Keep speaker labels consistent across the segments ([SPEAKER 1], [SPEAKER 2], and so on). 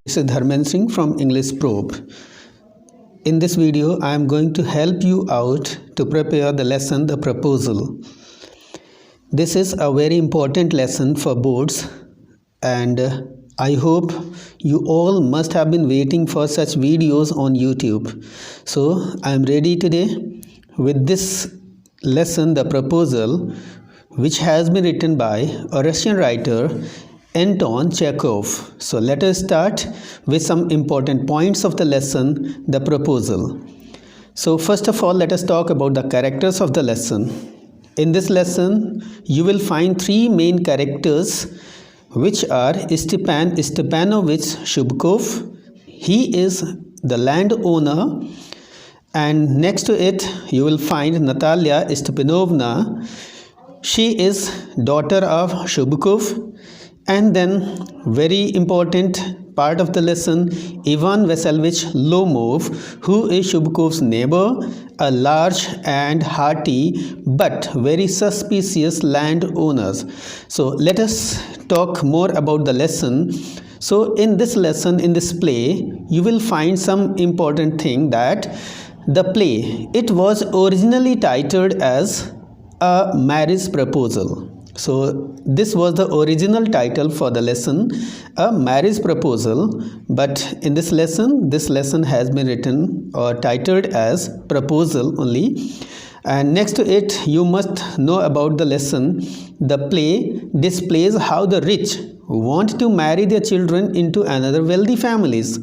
[SPEAKER 1] This is Dharmendra Singh from English Probe. In this video, I am going to help you out to prepare the lesson, the proposal. This is a very important lesson for boards, and I hope you all must have been waiting for such videos on YouTube. So I am ready today with this lesson, the proposal, which has been written by a Russian writer, Anton Chekhov. So let us start with some important points of the lesson, the proposal. So first of all, let us talk about the characters of the lesson. In this lesson, you will find three main characters, which are Stepan Stepanovich Shubkov. He is the landowner, and next to it you will find Natalia Stepanovna. She is daughter of Shubkov. And then very important part of the lesson, Ivan Vasilievich Lomov, who is Shubkov's neighbor, a large and hearty but very suspicious landowners. So let us talk more about the lesson. So in this lesson, in this play, you will find some important thing, that the play, it was originally titled as A Marriage Proposal. So this was the original title for the lesson, A Marriage Proposal, but in this lesson has been written or titled as Proposal only. And next to it, you must know about the lesson. The play displays how the rich want to marry their children into another wealthy families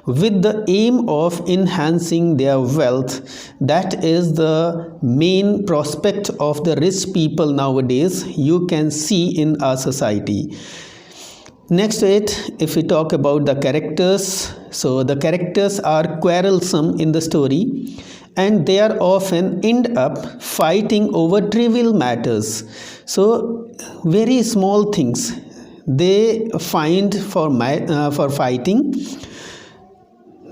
[SPEAKER 1] with the aim of enhancing their wealth. That is the main prospect of the rich people nowadays you can see in our society. Next to it, if we talk about the characters, so the characters are quarrelsome in the story, and they are often end up fighting over trivial matters. So very small things they find for fighting.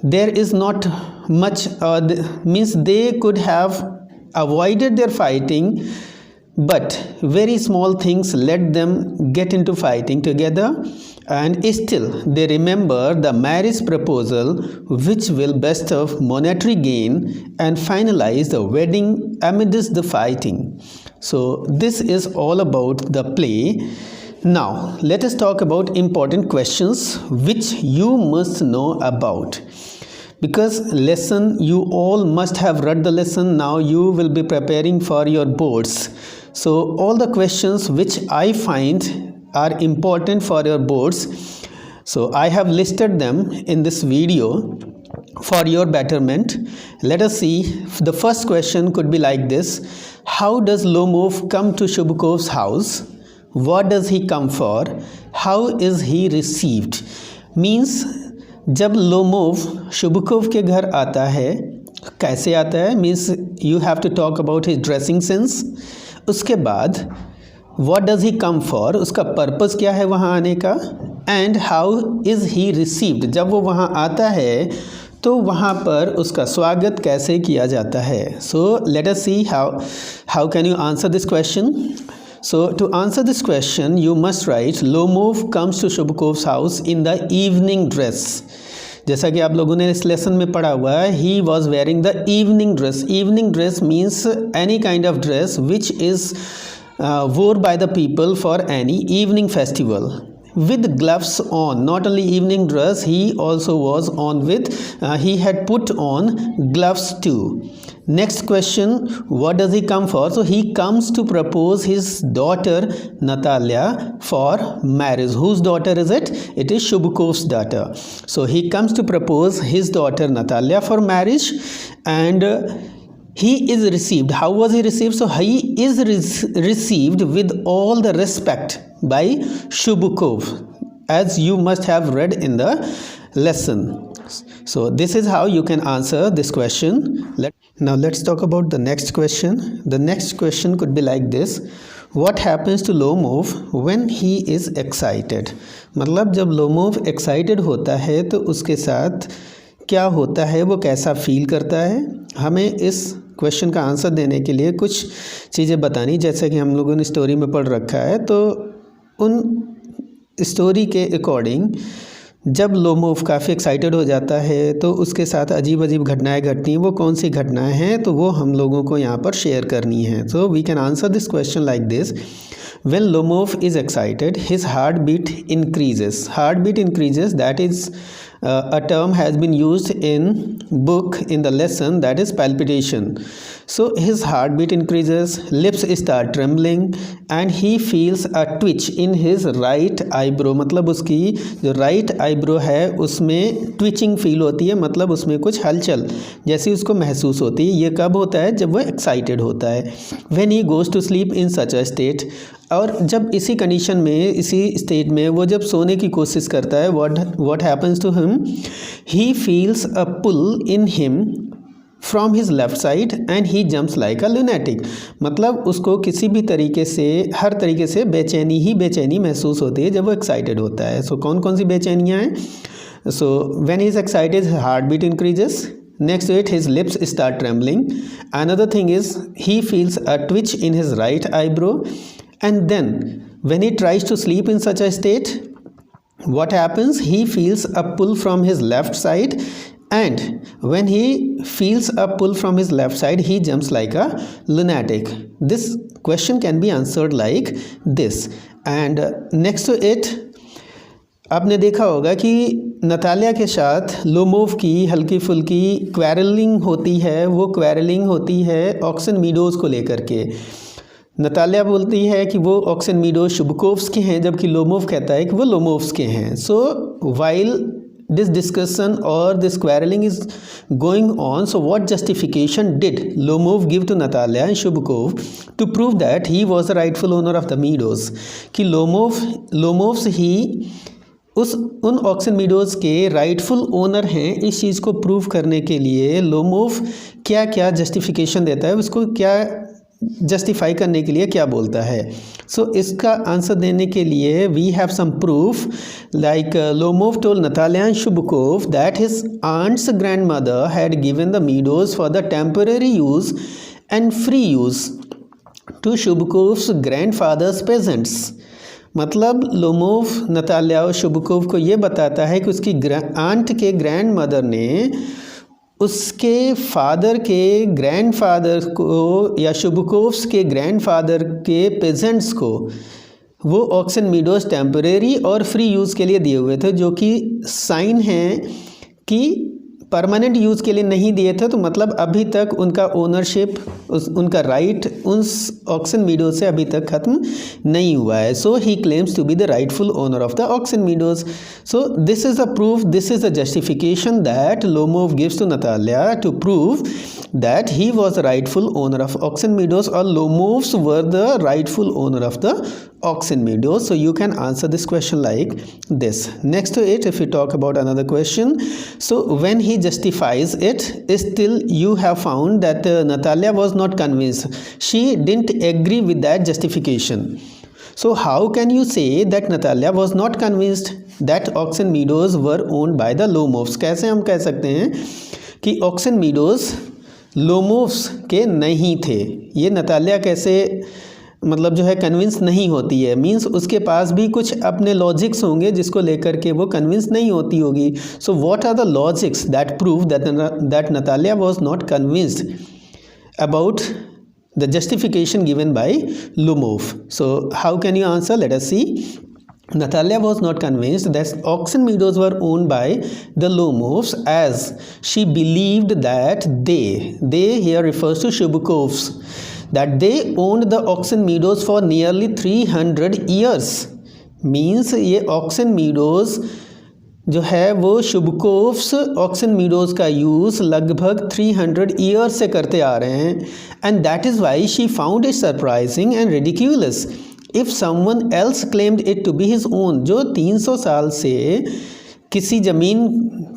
[SPEAKER 1] There is not much, means they could have avoided their fighting, but very small things let them get into fighting together, and still they remember the marriage proposal, which will bestow monetary gain and finalize the wedding amidst the fighting. So this is all about the play. Now let us talk about important questions which you must know about, because lesson, you all must have read the lesson. Now you will be preparing for your boards. So all the questions which I find are important for your boards, so I have listed them in this video for your betterment. Let us see. The first question could be like this: how does Lomov come to Shubkov's house? What does he come for? How is he received? Means जब Lomov Chubukov के घर आता है, कैसे आता है? Means you have to talk about his dressing sense. उसके बाद what does he come for, उसका पर्पस क्या है वहाँ आने का, and how is he received, जब वो वहाँ आता है तो वहाँ पर उसका स्वागत कैसे किया जाता है. So let us see how can you answer this question. So to answer this question, you must write Lomov comes to Shubkov's house in the evening dress. जैसा कि आप लोगों ने इस लेसन में पढ़ा हुआ है, he was wearing the evening dress. Evening dress means any kind of dress which is worn by the people for any evening festival. With gloves on, not only evening dress, he also was on with, he had put on gloves too. Next question, what does he come for? So he comes to propose his daughter Natalia for marriage. Whose daughter is it? It is Shubkov's daughter. So he comes to propose his daughter Natalia for marriage, and he is received. How was he received? So he is received with all the respect by Shubkov, as you must have read in the lesson. So this is how you can answer this question. Now let's talk about the next question. The next question could be like this: what happens to Lomov when he is excited? मतलब जब Lomov excited होता है तो उसके साथ क्या होता है, वो कैसा फील करता है. हमें इस क्वेश्चन का आंसर देने के लिए कुछ चीज़ें बतानी, जैसे कि हम लोगों ने स्टोरी में पढ़ रखा है, तो उन स्टोरी के अकॉर्डिंग जब लोमोव काफ़ी एक्साइटेड हो जाता है तो उसके साथ अजीब अजीब घटनाएं घटती हैं। वो कौन सी घटनाएं हैं तो वो हम लोगों को यहाँ पर शेयर करनी है। So we can answer this question like this. When Lomov is excited, his heartbeat increases. Heartbeat increases, that is a term has been used in book in the lesson, that is palpitation. So his heartbeat increases, lips start trembling and he feels a twitch in his right eyebrow. मतलब उसकी जो right eyebrow है उसमें twitching feel होती है, मतलब उसमें कुछ हलचल जैसी उसको महसूस होती है। ये कब होता है? जब वो excited होता है। When he goes to sleep in such a state, और जब इसी कंडीशन में, इसी स्टेट में वो जब सोने की कोशिश करता है, what happens to him? He feels a pull in him from his left side and he jumps like a lunatic. मतलब उसको किसी भी तरीके से, हर तरीके से बेचैनी ही बेचैनी महसूस होती है जब वो एक्साइटेड होता है। सो कौन कौन सी बेचैनियाँ हैं? सो when he is excited, his heartbeat increases. Next to it, his lips start trembling. Another thing is he feels a twitch in his right eyebrow. And then when he tries to sleep in such a state, what happens? He feels a pull from his left side, and when he feels a pull from his left side, he jumps like a lunatic. This question can be answered like this. And next to it, आपने देखा होगा कि Natalia के साथ Lomov की हल्की फुल्की quarrelling होती है। वो क्वेरलिंग होती है ऑक्सन मीडोज़ को लेकर के। नतालिया बोलती है कि वो ऑक्सन मीडोज शुबकोव्स के हैं, जबकि लोमोव कहता है कि वो लोमोव्स के हैं। सो वाइल दिस डिस्कशन और this quarrelling is going on, so what justification did Lomov give to Natalia and Chubukov to prove that he was the rightful owner of the meadows? कि Lomovs ही उन oxen meadows के rightful owner हैं। इस चीज़ को prove करने के लिए लोमोव क्या क्या जस्टिफिकेशन देता है, उसको क्या जस्टिफाई करने के लिए क्या बोलता है? सो इसका आंसर देने के लिए we have some proof, like Lomov told Natalia and Chubukov that his aunt's grandmother had given the meadows for the temporary use and free use to Chubukov's grandfather's peasants. मतलब Lomov Natalia और Chubukov को ये बताता है कि उसकी aunt के grand mother ने उसके फादर के ग्रैंडफादर को या शुबकोव्स के ग्रैंडफादर के पेजेंट्स को वो ऑक्सन मीडोज टेम्परेरी और फ्री यूज़ के लिए दिए हुए थे, जो कि साइन है कि परमानेंट यूज़ के लिए नहीं दिए थे। तो मतलब अभी तक उनका ओनरशिप, उनका राइट उस ऑक्सन मीडोज से अभी तक ख़त्म नहीं हुआ है। So he claims to be the rightful owner of the oxen meadows. So this is a proof, this is a justification that Lomov gives to Natalia to prove that he was the rightful owner of oxen meadows, or Lomovs were the rightful owner of the oxen meadows. So you can answer this question like this. Next to it, if we talk about another question, so when he justifies it, still you have found that Natalia was not convinced. She didn't agree with that justification. So how can you say that Natalia was not convinced that oxen meadows were owned by the Lomovs? कैसे हम कह सकते हैं कि oxen meadows लोमोव्स के नहीं थे? ये नतालिया कैसे मतलब जो है कन्विंस नहीं होती है? मींस उसके पास भी कुछ अपने लॉजिक्स होंगे जिसको लेकर के वो कन्विंस नहीं होती होगी। So what are the logics that prove that Natalia was not convinced about the justification given by Lomov? So how can you answer? Let us see. Natalia was not convinced that oxen meadows were owned by the Lomovs, as she believed that they here refers to Shubkovs, that they owned the oxen meadows for nearly 300 years. Means ये oxen meadows जो है वो Chubukov's oxen meadows का use लगभग 300 years से करते आ रहे हैं। And that is why she found it surprising and ridiculous if someone else claimed it to be his own. जो 300 साल से किसी ज़मीन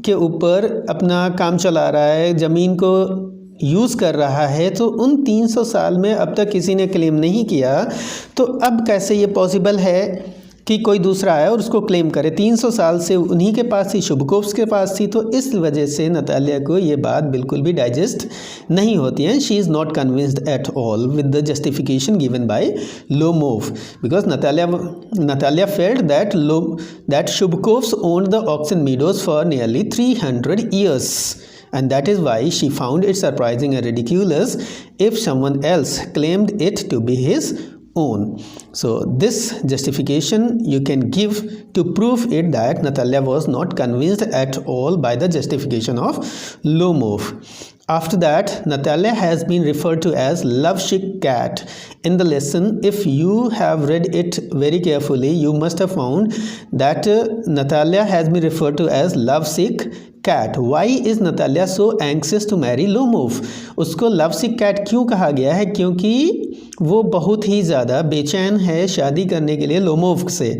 [SPEAKER 1] के ऊपर अपना काम चला रहा है, ज़मीन को यूज़ कर रहा है, तो उन 300 साल में अब तक किसी ने क्लेम नहीं किया, तो अब कैसे ये पॉसिबल है कि कोई दूसरा आया और उसको क्लेम करे। 300 साल से उन्हीं के पास थी, शुबकोव्स के पास थी, तो इस वजह से नतालिया को ये बात बिल्कुल भी डाइजेस्ट नहीं होती है। She is not convinced at all with the justification given by Lomov, because Natalia felt that Chubukov's owned the oxen meadows for nearly 300 years. And that is why she found it surprising and ridiculous if someone else claimed it to be his own. So this justification you can give to prove it that Natalia was not convinced at all by the justification of Lomov. After that, Natalia has been referred to as lovesick cat. In the lesson, if you have read it very carefully, you must have found that Natalia has been referred to as lovesick cat. Why is Natalia so anxious to marry Lomov? उसको lovesick cat क्यों कहा गया है? क्योंकि वो बहुत ही ज़्यादा बेचैन है शादी करने के लिए लोमोव से।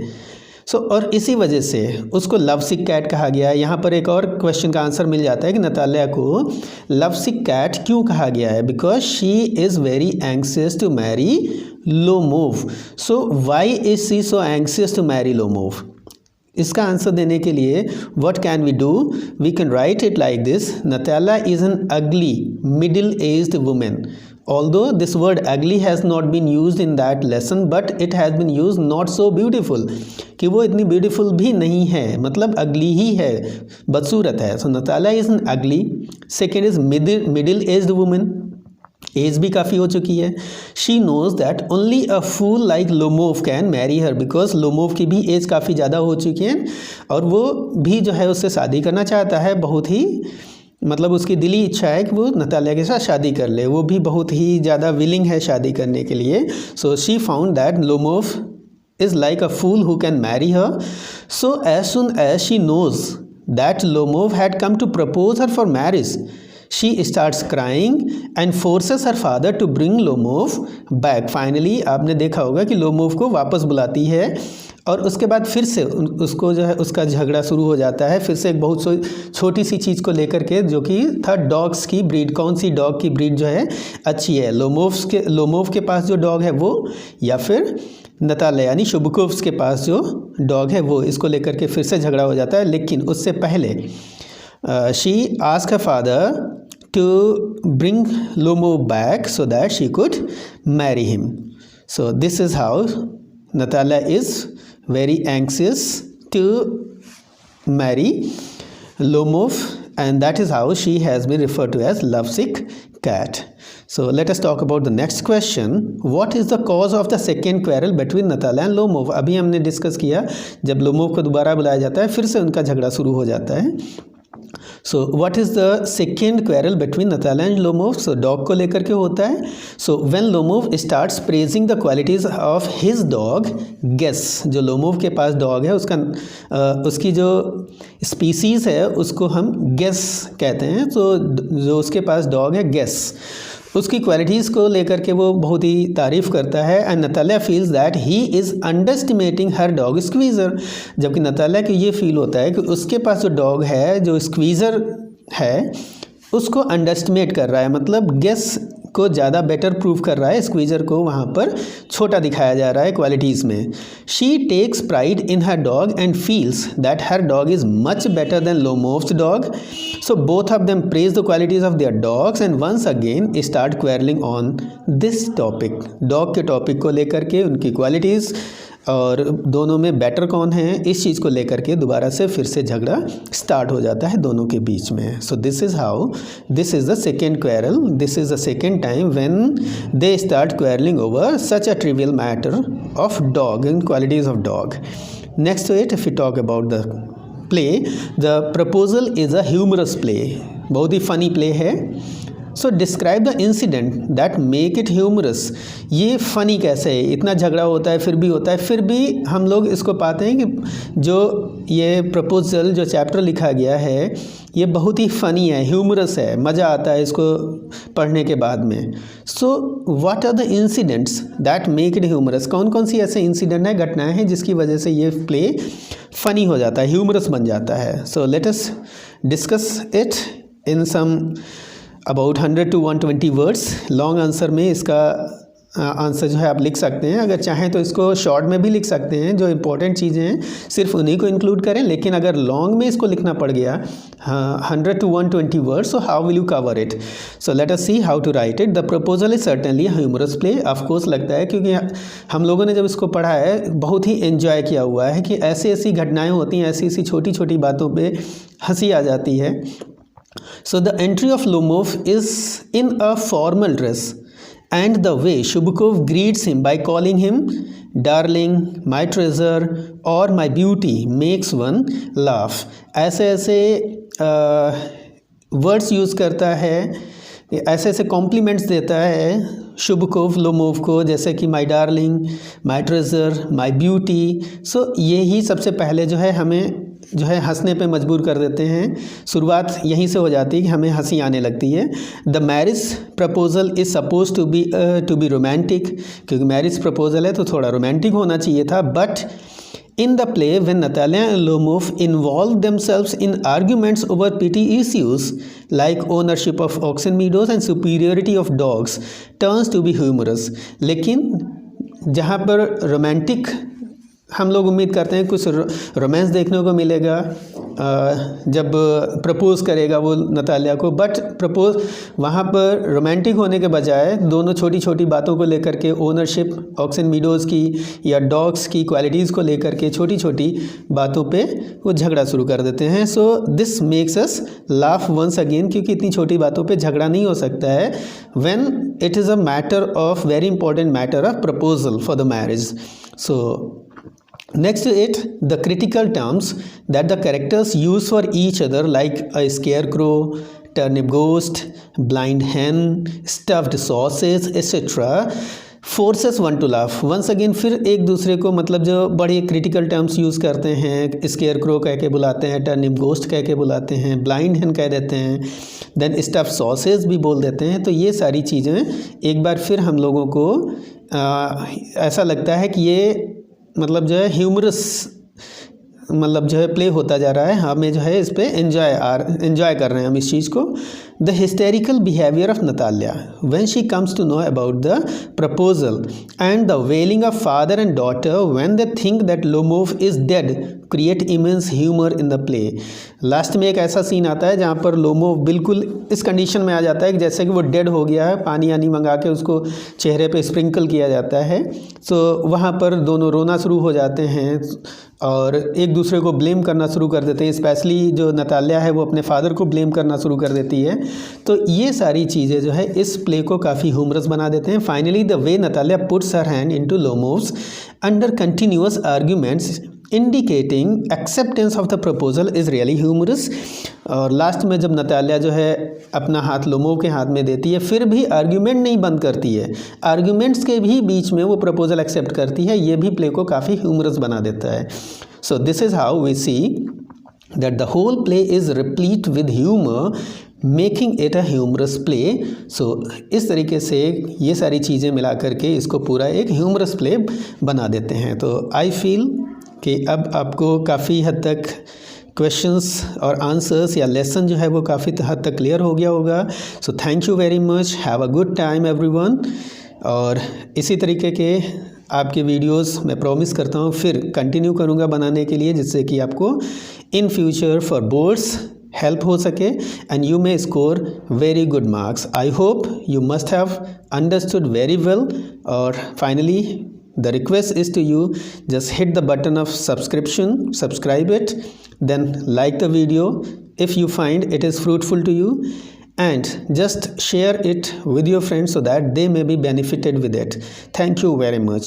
[SPEAKER 1] और इसी वजह से उसको लवसिक कैट कहा गया है। यहाँ पर एक और क्वेश्चन का आंसर मिल जाता है कि नतालिया को लवसिक कैट क्यों कहा गया है, because she is very anxious to marry Lomov. So why is she so anxious to marry Lomov? इसका आंसर देने के लिए what can we do? We can write it like this: Natalia is an ugly middle aged women. Although this word ugly has not been used in that lesson, but it has been used not so beautiful, कि वो इतनी beautiful भी नहीं है, मतलब अगली ही है, बदसूरत है. So Natalia is an ugly. Second is middle aged women, age भी काफ़ी हो चुकी है. She knows that only a fool like Lomov can marry her, because Lomov की भी एज काफ़ी ज़्यादा हो चुकी है और वो भी जो है उससे शादी करना चाहता है. बहुत ही मतलब उसकी दिली इच्छा है कि वो नतालिया के साथ शादी कर ले, वो भी बहुत ही ज़्यादा विलिंग है शादी करने के लिए. So she found that Lomov is like a fool who can marry her. So as soon as she knows that Lomov had come to propose her for marriage, she starts crying and forces her father to bring Lomov back. Finally आपने देखा होगा कि Lomov को वापस बुलाती है और उसके बाद फिर से उसको जो है उसका झगड़ा शुरू हो जाता है, फिर से एक बहुत छोटी सी चीज़ को लेकर के, जो कि था डॉग्स की ब्रीड. कौन सी डॉग की ब्रीड जो है अच्छी है, लोमोव के पास जो डॉग है वो, या फिर नतालिया यानी शुबकोव्स के पास जो डॉग है वो. इसको लेकर के फिर से झगड़ा हो जाता है. लेकिन उससे पहले she asked her father to bring Lomov back so that she could marry him. So this is how Natalia is very anxious to marry Lomov, and that is how she has been referred to as lovesick cat. So let us talk about the next question. What is the cause of the second quarrel between Natalia and Lomov? अभी हमने discuss किया, जब Lomov को दोबारा बुलाया जाता है फिर से उनका झगड़ा शुरू हो जाता है. So what is the second quarrel between Natalia and Lomov? So dog को लेकर के होता है. So when Lomov starts praising the qualities of his dog Guess, जो लोमोव के पास डॉग है उसकी जो स्पीसीज़ है उसको हम गेस कहते हैं. तो जो उसके पास डॉग है गेस, उसकी क्वालिटीज़ को लेकर के वो बहुत ही तारीफ़ करता है. And Natalia feels that he is underestimating her dog Squeezer, जबकि नतालिया को ये फील होता है कि उसके पास जो डॉग है, जो स्क्वीज़र है, उसको अंडरस्टिमेट कर रहा है, मतलब गेस को ज़्यादा बेटर प्रूव कर रहा है, स्क्वीज़र को वहाँ पर छोटा दिखाया जा रहा है क्वालिटीज़ में. She takes pride in her dog and feels that her dog is much better than Lomov's dog. So both of them praise the qualities of their dogs and once again start quarrelling on this topic. Dog के topic को लेकर के, उनकी qualities और दोनों में better कौन है, इस चीज़ को लेकर के दोबारा से फिर से झगड़ा स्टार्ट हो जाता है दोनों के बीच में. So this is how, this is the second quarrel, this is the second time when they start quarrelling over such a trivial matter of dog and qualities of dog. Next to it, if you talk about the play, the proposal is a humorous play, बहुत ही funny play है. So describe the incident that make it humorous. ये funny कैसे है, इतना झगड़ा होता है फिर भी होता है, फिर भी हम लोग इसको पाते हैं कि जो ये प्रपोजल जो चैप्टर लिखा गया है ये बहुत ही फ़नी है, ह्यूमरस है, मज़ा आता है इसको पढ़ने के बाद में. So what are the incidents that make it humorous? कौन कौन सी ऐसे इंसिडेंट हैं, घटनाएं हैं जिसकी वजह से ये प्ले फ़नी हो जाता है, ह्यूमरस बन जाता है. So let us discuss it in some about 100 to 120 words. Long answer में इसका आंसर जो है आप लिख सकते हैं। अगर चाहें तो इसको शॉर्ट में भी लिख सकते हैं, जो इंपॉर्टेंट चीज़ें हैं सिर्फ उन्हीं को इंक्लूड करें। लेकिन अगर लॉन्ग में इसको लिखना पड़ गया 100 to 120 words, so how will you cover it? So let us see how to write it. The proposal is certainly humorous play. Of course लगता है, क्योंकि हम लोगों ने जब इसको पढ़ा है बहुत ही एंजॉय किया हुआ है कि ऐसी ऐसी घटनाएँ होती हैं, ऐसी ऐसी छोटी छोटी बातों पर हंसी आ जाती है। So the entry of Lomov is in a formal dress, and the way Shubukov greets him by calling him darling, my treasure or my beauty makes one laugh. ऐसे ऐसे वर्ड्स यूज़ करता है, ऐसे ऐसे कॉम्प्लीमेंट्स देता है शुभकोव Lomov को, जैसे कि my darling, my treasure, my beauty. So ये ही सबसे पहले जो है हमें जो है हंसने पे मजबूर कर देते हैं। शुरुआत यहीं से हो जाती है कि हमें हंसी आने लगती है। The marriage proposal is suppose to be romantic, क्योंकि मैरिज प्रपोजल है तो थोड़ा रोमांटिक होना चाहिए था। But in the play, when Natalia and Lomov involve themselves in arguments over petty issues like ownership of oxen meadows and superiority of dogs, turns to be humorous. लेकिन जहाँ पर romantic हम लोग उम्मीद करते हैं कुछ रोमांस देखने को मिलेगा जब प्रपोज करेगा वो नतालिया को, बट प्रपोज वहाँ पर रोमांटिक होने के बजाय दोनों छोटी छोटी बातों को लेकर के, ओनरशिप ऑक्सन मीडोज़ की या डॉग्स की क्वालिटीज़ को लेकर के छोटी छोटी बातों पे वो झगड़ा शुरू कर देते हैं। So this makes us laugh once again, क्योंकि इतनी छोटी बातों पे झगड़ा नहीं हो सकता है when it is a matter of very important matter of proposal for the marriage. So next to it, the critical terms that the characters use for each other, like a scarecrow, turnip ghost, blind hen, stuffed sausage, etc., forces one to laugh. Once again फिर एक दूसरे को मतलब जो बड़े critical terms use करते हैं, scarecrow कह के बुलाते हैं, टर्निप गोस्ट कह के बुलाते हैं, ब्लाइंड हैन कह देते हैं, देन स्टफ सॉसेज भी बोल देते हैं। तो ये सारी चीज़ें एक बार फिर हम लोगों को ऐसा लगता है कि ये मतलब जो है ह्यूमरस मतलब जो है प्ले होता जा रहा है, हमें जो है इस पर एंजॉय कर रहे हैं हम इस चीज़ को। The hysterical behaviour of Natalia when she comes to know about the proposal and the wailing of father and daughter when they think that Lomov is dead create immense humour in the play. Last में एक ऐसा scene आता है जहाँ पर Lomov बिल्कुल इस condition में आ जाता है कि जैसे कि वो डेड हो गया है, पानी आनी मंगा के उसको चेहरे पे स्प्रिंकल किया जाता है। सो वहाँ पर दोनों रोना शुरू हो जाते हैं और एक दूसरे को ब्लेम करना शुरू कर देते हैं। स्पेशली जो नतालिया है वो अपने फादर को ब्लेम करना शुरू कर देती है। तो ये सारी चीज़ें जो है इस प्ले को काफ़ी ह्यूमरस बना देते हैं। Finally the way Natalia puts her hand into Lomov's under continuous arguments indicating acceptance of the proposal is really humorous. और लास्ट में जब नतालिया जो है अपना हाथ लोमोव के हाथ में देती है, फिर भी आर्ग्यूमेंट नहीं बंद करती है, आर्ग्यूमेंट्स के भी बीच में वो प्रपोजल एक्सेप्ट करती है। ये भी प्ले को काफ़ी ह्यूमरस बना देता है। So this is how we see that the whole play is replete with humour making it a humorous play. So इस तरीके से ये सारी चीज़ें मिला करके इसको पूरा एक ह्यूमरस प्ले बना देते हैं। तो आई फील कि अब आपको काफ़ी हद तक क्वेश्चंस और आंसर्स या लेसन जो है वो काफ़ी हद तक क्लियर हो गया होगा। So thank you very much, have a good time everyone. और इसी तरीके के आपके वीडियोस मैं प्रॉमिस करता हूँ फिर कंटिन्यू करूँगा बनाने के लिए, जिससे कि आपको in future for boards help हो सके and you may score very good marks. I hope you must have understood very well. और finally the request is to you, just hit the button of subscription, subscribe it, then like the video if you find it is fruitful to you, and just share it with your friends so that they may be benefited with it. Thank you very much.